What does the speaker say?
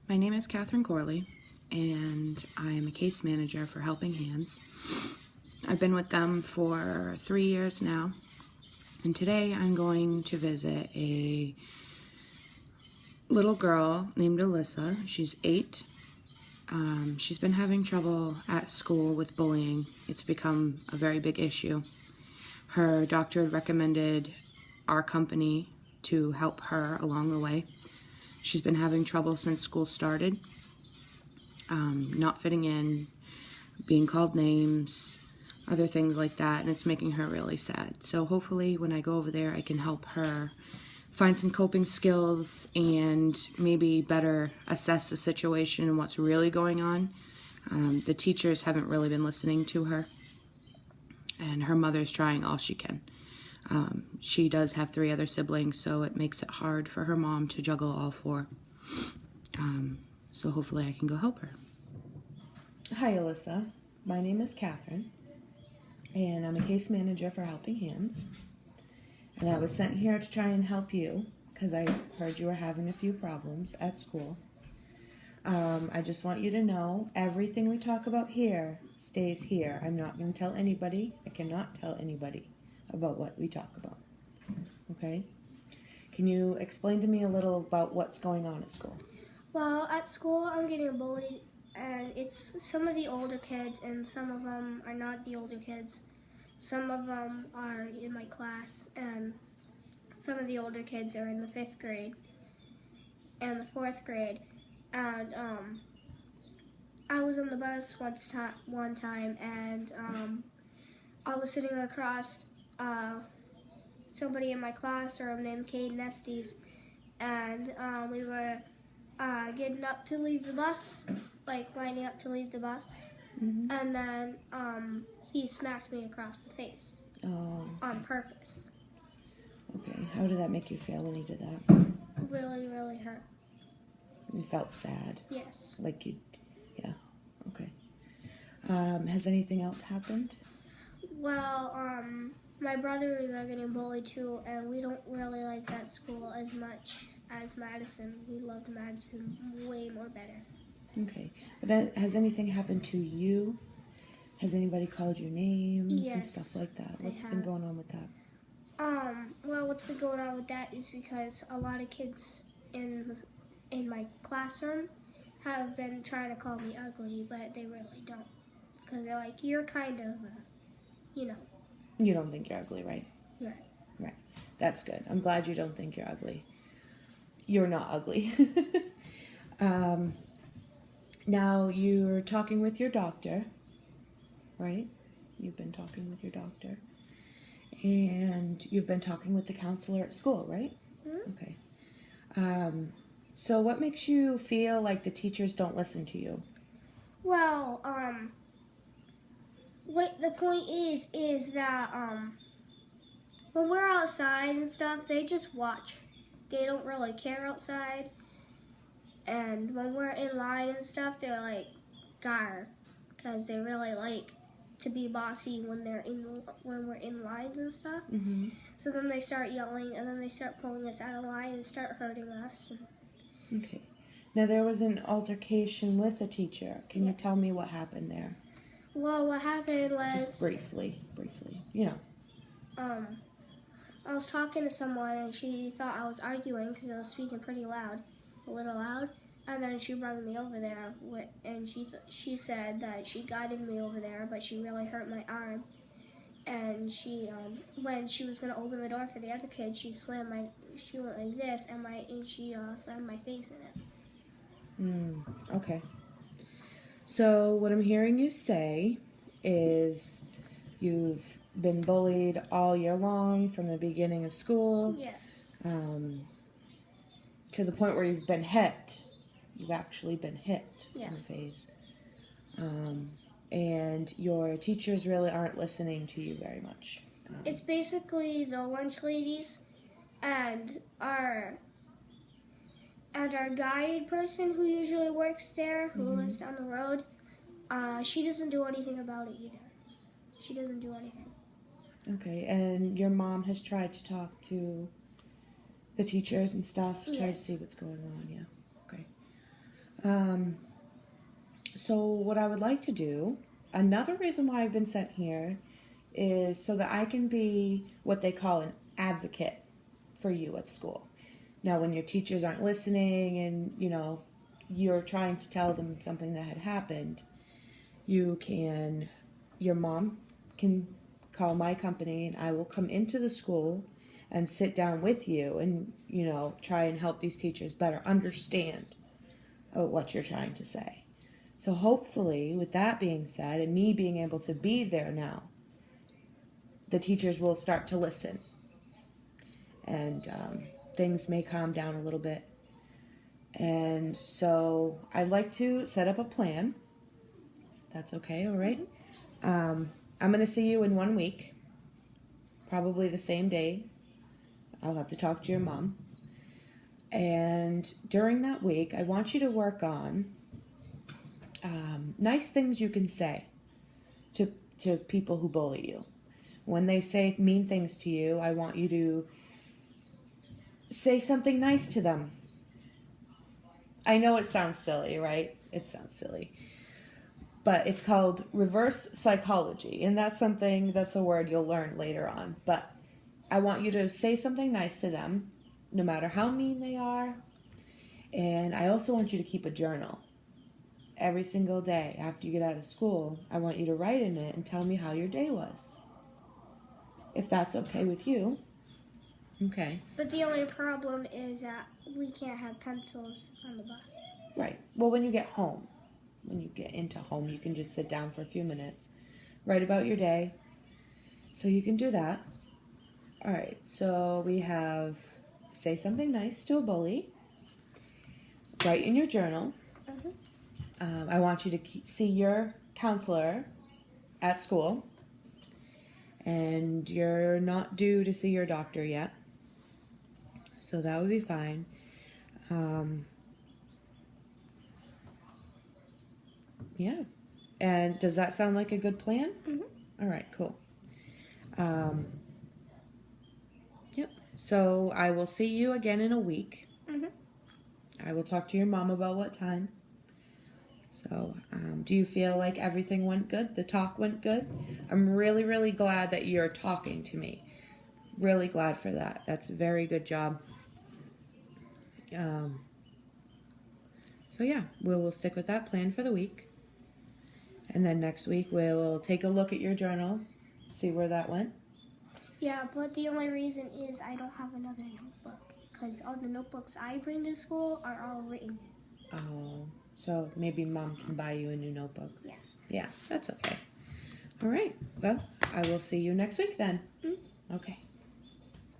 My name is Catherine Corley, and I am a case manager for Helping Hands. I've been with them for 3 years now, and today I'm going to visit a little girl named Alyssa. She's 8. She's been having trouble at school with bullying. It's become a very big issue. Her doctor had recommended our company to help her along the way. She's been having trouble since school started, not fitting in, being called names, other things like that, and it's making her really sad. So hopefully when I go over there, I can help her find some coping skills and maybe better assess the situation and what's really going on. The teachers haven't really been listening to her, and her mother's trying all she can. She does have 3 other siblings, so it makes it hard for her mom to juggle all 4. So hopefully I can go help her. Hi, Alyssa. My name is Catherine, and I'm a case manager for Helping Hands. And I was sent here to try and help you because I heard you were having a few problems at school. I just want you to know everything we talk about here stays here. I'm not going to tell anybody. I cannot tell anybody about what we talk about. Okay? Can you explain to me a little about what's going on at school? Well, at school I'm getting bullied, and it's some of the older kids, and some of them are not the older kids. Some of them are in my class, and some of the older kids are in the 5th grade and the 4th grade. And I was on the bus one time, and I was sitting across somebody in my classroom named Caden Estes, and we were getting up to leave the bus, like lining up to leave the bus, and then he smacked me across the face on purpose. Okay. How did that make you feel when he did that? Really, really hurt. You felt sad? Yes. Like you... Yeah. Okay. Has anything else happened? Well, my brothers are getting bullied too, and we don't really like that school as much as Madison. We loved Madison way more better. Okay. But has anything happened to you? Has anybody called you names and Yes, stuff like that? they What's been have. going on with that? Well, what's been going on with that is because a lot of kids in my classroom have been trying to call me ugly, but they really don't. Because they're like, you're kind of, You don't think you're ugly, right? Right. Right. That's good. I'm glad you don't think you're ugly. You're not ugly. Now, you're talking with your doctor, right? You've been talking with your doctor. And you've been talking with the counselor at school, right? Mm-hmm. Okay. So what makes you feel like the teachers don't listen to you? Well, what the point is that, when we're outside and stuff, they just watch. They don't really care outside. And when we're in line and stuff, they're like, gar, because they really like to be bossy when we're in lines and stuff. Mm-hmm. So then they start yelling, and then they start pulling us out of line and start hurting us. Okay. Now, there was an altercation with a teacher. Can you Yeah. tell me what happened there? Well, what happened was... Just briefly. You know. I was talking to someone, and she thought I was arguing because I was speaking pretty loud, a little loud. And then she brought me over there, and she said that she guided me over there, but she really hurt my arm. And she, when she was gonna open the door for the other kid, she went like this, and she slammed my face in it. Okay. So what I'm hearing you say is you've been bullied all year long from the beginning of school. Yes. To the point where you've been hit. You've actually been hit Yeah. in the face. And your teachers really aren't listening to you very much. It's basically the lunch ladies and our guide person who usually works there, who lives down the road. She doesn't do anything about it either. She doesn't do anything. Okay, and your mom has tried to talk to the teachers and stuff, try to Yes. see what's going on, yeah. Okay. So what I would like to do, another reason why I've been sent here is so that I can be what they call an advocate for you at school. Now, when your teachers aren't listening and, you're trying to tell them something that had happened, your mom can call my company and I will come into the school and sit down with you and, try and help these teachers better understand what you're trying to say. So hopefully, with that being said, and me being able to be there now, the teachers will start to listen. And things may calm down a little bit. And so I'd like to set up a plan. If that's okay, all right? I'm going to see you in 1 week, probably the same day. I'll have to talk to your mom. And during that week, I want you to work on nice things you can say to people who bully you. When they say mean things to you, I want you to say something nice to them. I know it sounds silly, right? It sounds silly. But it's called reverse psychology, and that's a word you'll learn later on. But I want you to say something nice to them, no matter how mean they are. And I also want you to keep a journal. Every single day after you get out of school, I want you to write in it and tell me how your day was. If that's okay with you. Okay. But the only problem is that we can't have pencils on the bus. Right. Well, when you get home, when you get into home, you can just sit down for a few minutes, write about your day. So you can do that. All right. So we have say something nice to a bully, write in your journal. I want you to see your counselor at school, and you're not due to see your doctor yet, so that would be fine. Yeah. And does that sound like a good plan? All right, cool. Yep. So I will see you again in a week. I will talk to your mom about what time. So, do you feel like everything went good? The talk went good? I'm really, really glad that you're talking to me. Really glad for that. That's a very good job. So yeah, we'll stick with that plan for the week. And then next week we'll take a look at your journal, see where that went. Yeah, but the only reason is I don't have another notebook because all the notebooks I bring to school are all written. Oh, so maybe Mom can buy you a new notebook. Yeah. Yeah, that's okay. All right. Well, I will see you next week then. Okay.